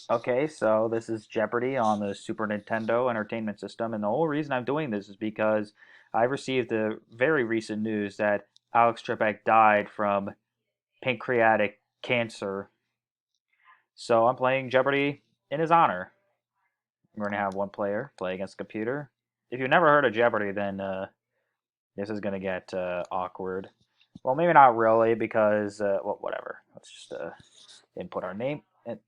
Okay, so this is Jeopardy on the Super Nintendo Entertainment System, and the whole reason I'm doing this is because I received the very recent news that Alex Trebek died from pancreatic cancer. So I'm playing Jeopardy in his honor. We're gonna have one player play against a computer. If you've never heard of Jeopardy, then this is gonna get awkward. Well, maybe not really, because well, whatever. Let's just input our name. And,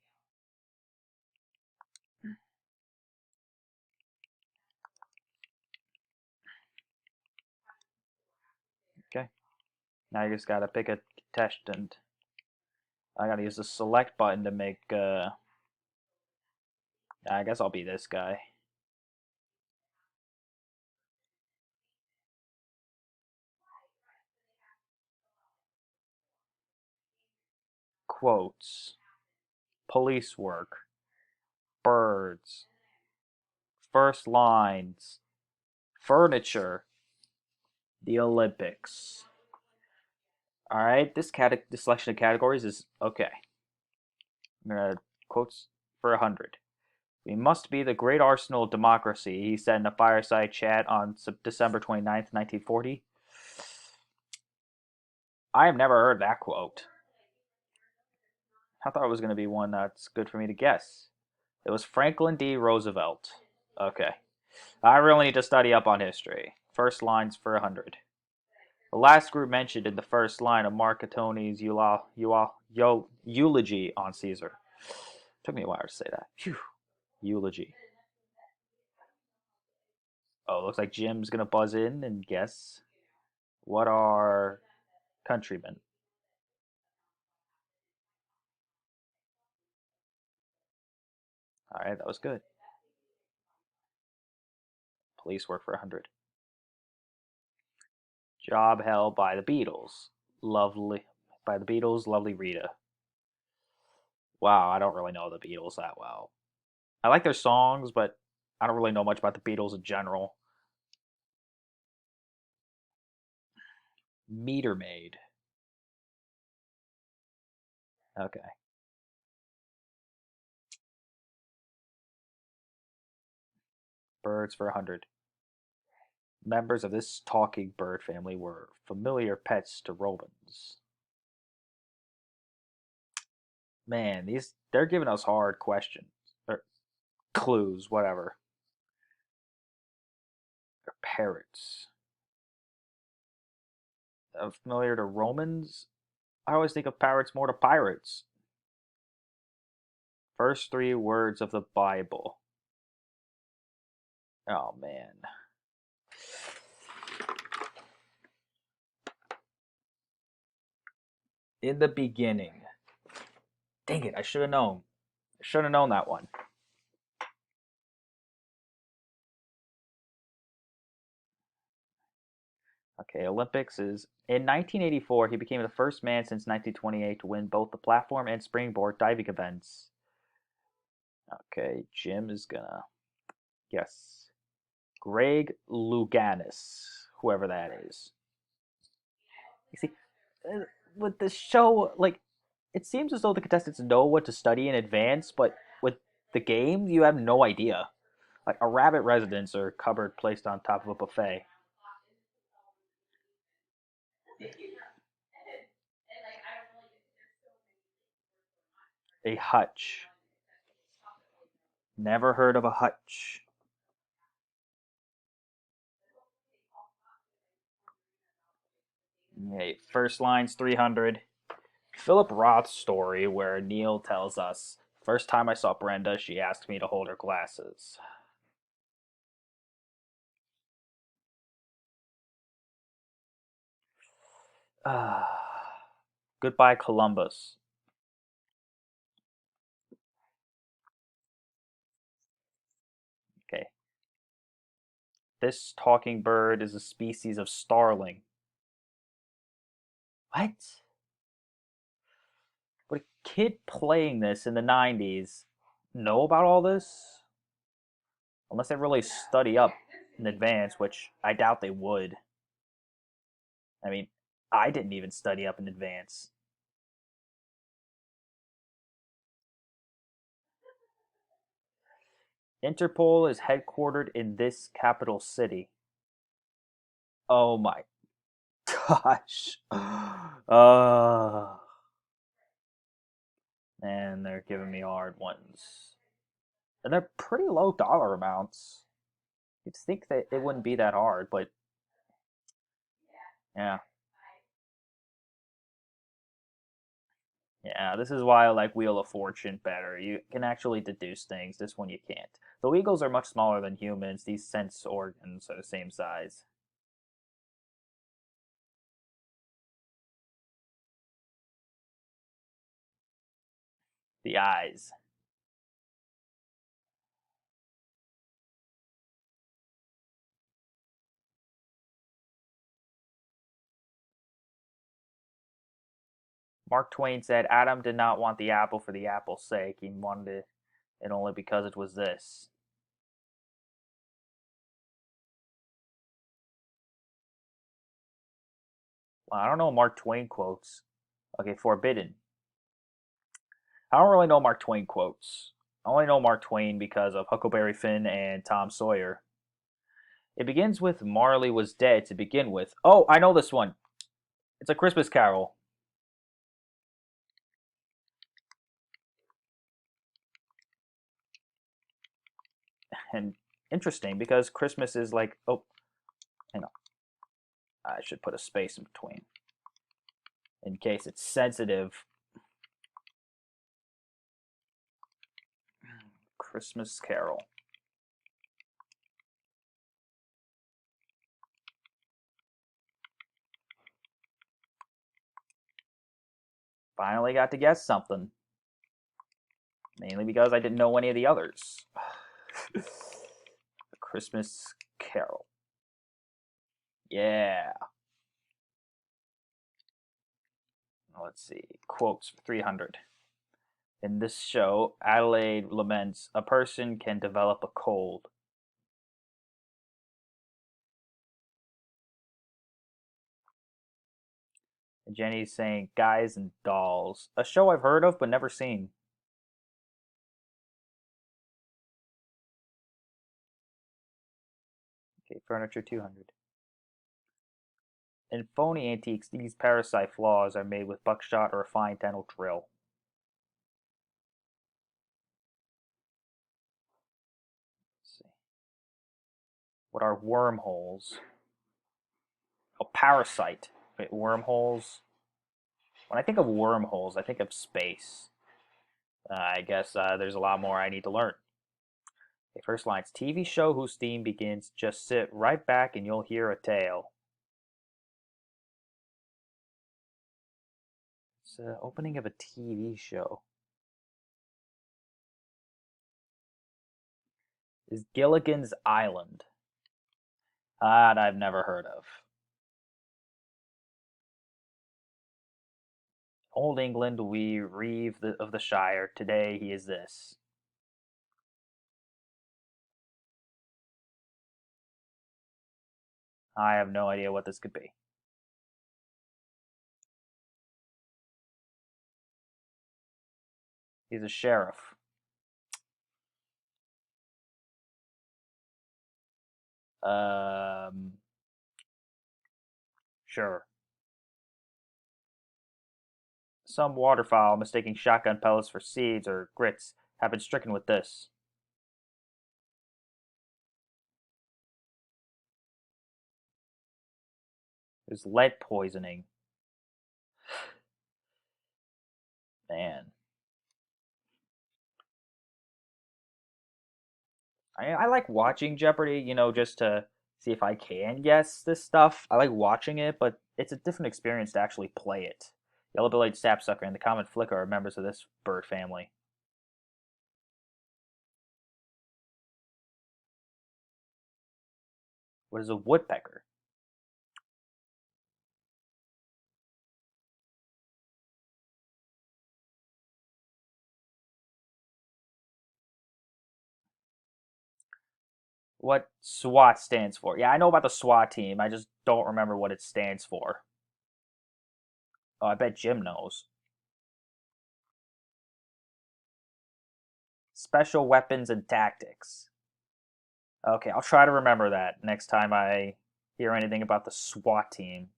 okay, now you just gotta pick a contestant. I gotta use the select button to make. I guess I'll be this guy. Quotes, police work, birds, first lines, furniture, the Olympics. All right, this selection of categories is okay. I'm gonna quotes for 100. We must be the great arsenal of democracy, he said in a fireside chat on December 29th, 1940. I have never heard that quote. I thought it was going to be one that's good for me to guess. It was Franklin D. Roosevelt. Okay. I really need to study up on history. First lines for 100. The last group mentioned in the first line of Mark Antony's eulogy on Caesar. Took me a while to say that. Phew. Eulogy. Oh, looks like Jim's going to buzz in and guess. What are countrymen? All right, that was good. Police work for 100. Job held by the Beatles. Lovely. By the Beatles, Lovely Rita. Wow, I don't really know the Beatles that well. I like their songs, but I don't really know much about the Beatles in general. Meter Maid. Okay. Birds for 100. Members of this talking bird family were familiar pets to Romans. Man, they're giving us hard questions. Or clues, whatever. They're parrots. Familiar to Romans? I always think of parrots more to pirates. First three words of the Bible. Oh man. In the beginning. Dang it, I should have known. I should have known that one. Okay, Olympics is in 1984. He became the first man since 1928 to win both the platform and springboard diving events. Okay, Jim is gonna guess. Greg Louganis, whoever that is. You see, uh, with the show, like, it seems as though the contestants know what to study in advance, but with the game, you have no idea. Like a rabbit residence or cupboard placed on top of a buffet. A hutch. Never heard of a hutch. Okay, first line's 300. Philip Roth's story, where Neil tells us, first time I saw Brenda, she asked me to hold her glasses. Goodbye, Columbus. Okay. This talking bird is a species of starling. What? Would a kid playing this in the 90s know about all this? Unless they really study up in advance, which I doubt they would. I mean, I didn't even study up in advance. Interpol is headquartered in this capital city. Oh my gosh. And they're giving me hard ones. And they're pretty low dollar amounts. You'd think that it wouldn't be that hard, but yeah. Yeah, this is why I like Wheel of Fortune better. You can actually deduce things. This one you can't. Though eagles are much smaller than humans, these sense organs are the same size. The eyes. Mark Twain said Adam did not want the apple for the apple's sake. He wanted it only because it was this. Well, I don't know Mark Twain quotes. Okay, forbidden. I don't really know Mark Twain quotes. I only know Mark Twain because of Huckleberry Finn and Tom Sawyer. It begins with Marley was dead to begin with. Oh, I know this one. It's a Christmas Carol. And interesting because Christmas is like, oh, hang on. I should put a space in between in case it's sensitive. Christmas Carol. Finally got to guess something. Mainly because I didn't know any of the others. Christmas Carol. Yeah. Let's see. Quotes for 300. In this show, Adelaide laments a person can develop a cold. And Jenny's saying Guys and Dolls. A show I've heard of but never seen. Okay, Furniture 200. In phony antiques, these parasite flaws are made with buckshot or a fine dental drill. Let's see. What are wormholes? Oh, parasite. Wait, wormholes? When I think of wormholes, I think of space. I guess there's a lot more I need to learn. Okay, first line's TV show whose theme begins, just sit right back and you'll hear a tale. It's the opening of a TV show. Is Gilligan's Island. That I've never heard of. Old England, we reeve of the Shire. Today he is this. I have no idea what this could be. He's a sheriff. Um, sure. Some waterfowl mistaking shotgun pellets for seeds or grits have been stricken with this. There's lead poisoning. Man. I like watching Jeopardy, just to see if I can guess this stuff. I like watching it, but it's a different experience to actually play it. Yellow-bellied sapsucker and the common flicker are members of this bird family. What is a woodpecker? What SWAT stands for? Yeah, I know about the SWAT team. I just don't remember what it stands for. Oh, I bet Jim knows. Special weapons and tactics. Okay, I'll try to remember that next time I hear anything about the SWAT team.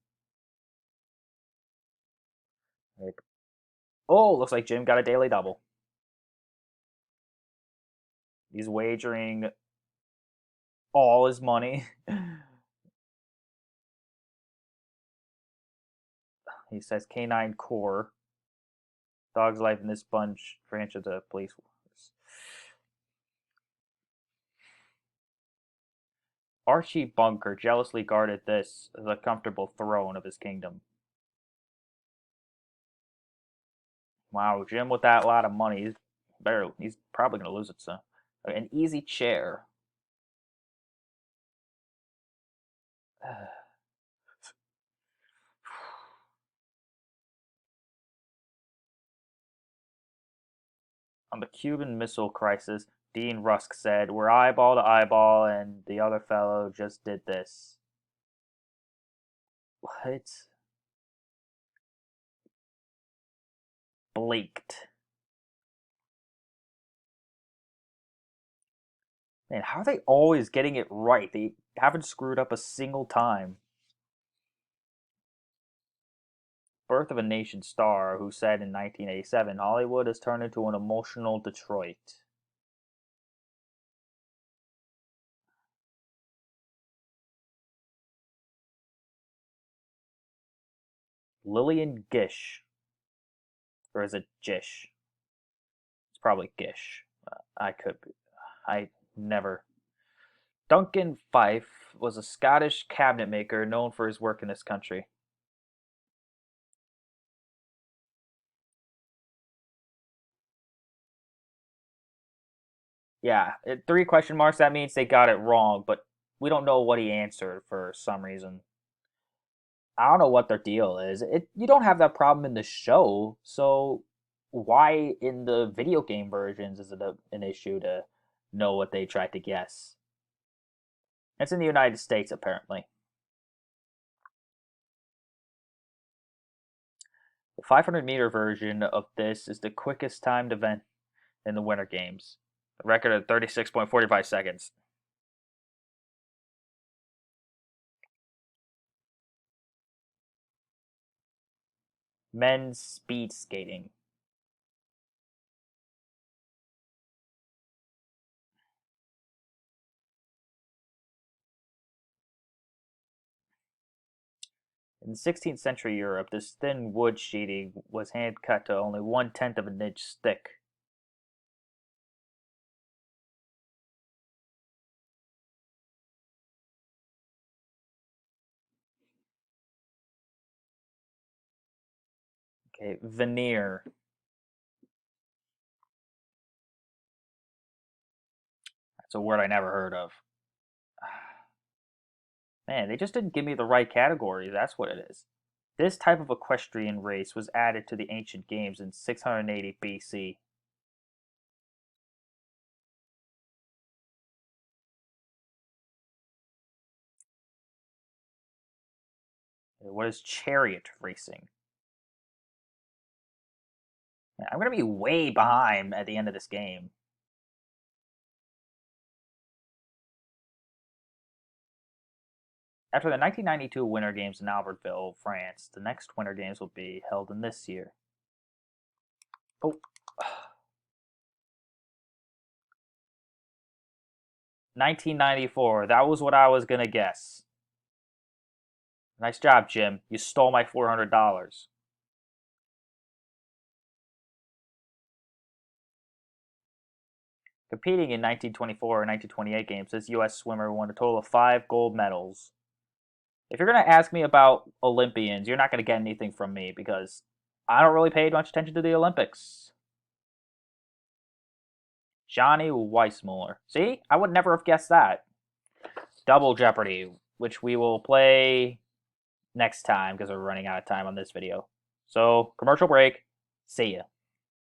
Oh, looks like Jim got a daily double. He's wagering all his money. He says Canine Corps. Dog's life in this bunch branch of the police force. Archie Bunker jealously guarded this, the comfortable throne of his kingdom. Wow, Jim with that lot of money, he's probably gonna lose it. So, an easy chair. On the Cuban Missile Crisis, Dean Rusk said, "We're eyeball to eyeball, and the other fellow just did this." What? Blaked. Man, how are they always getting it right? They haven't screwed up a single time. Birth of a Nation star who said in 1987, Hollywood has turned into an emotional Detroit. Lillian Gish. Or is it Gish? It's probably Gish. I could be. I never. Duncan Fife was a Scottish cabinet maker known for his work in this country. Yeah, three question marks. That means they got it wrong, but we don't know what he answered for some reason. I don't know what their deal is. You don't have that problem in the show, so why in the video game versions is it an issue to know what they tried to guess? It's in the United States apparently. The 500-meter version of this is the quickest timed event in the Winter Games. A record of 36.45 seconds. Men's speed skating. In 16th century Europe, this thin wood sheeting was hand cut to only 1/10 of an inch thick. Okay, veneer. That's a word I never heard of. Man, they just didn't give me the right categories. That's what it is. This type of equestrian race was added to the ancient games in 680 BC. What is chariot racing? Man, I'm going to be way behind at the end of this game. After the 1992 Winter Games in Albertville, France, the next Winter Games will be held in this year. Oh, 1994. That was what I was going to guess. Nice job, Jim. You stole my $400. Competing in 1924 and 1928 games, this U.S. swimmer won a total of 5 gold medals. If you're going to ask me about Olympians, you're not going to get anything from me because I don't really pay much attention to the Olympics. Johnny Weissmuller. See? I would never have guessed that. Double Jeopardy, which we will play next time because we're running out of time on this video. So, commercial break. See ya.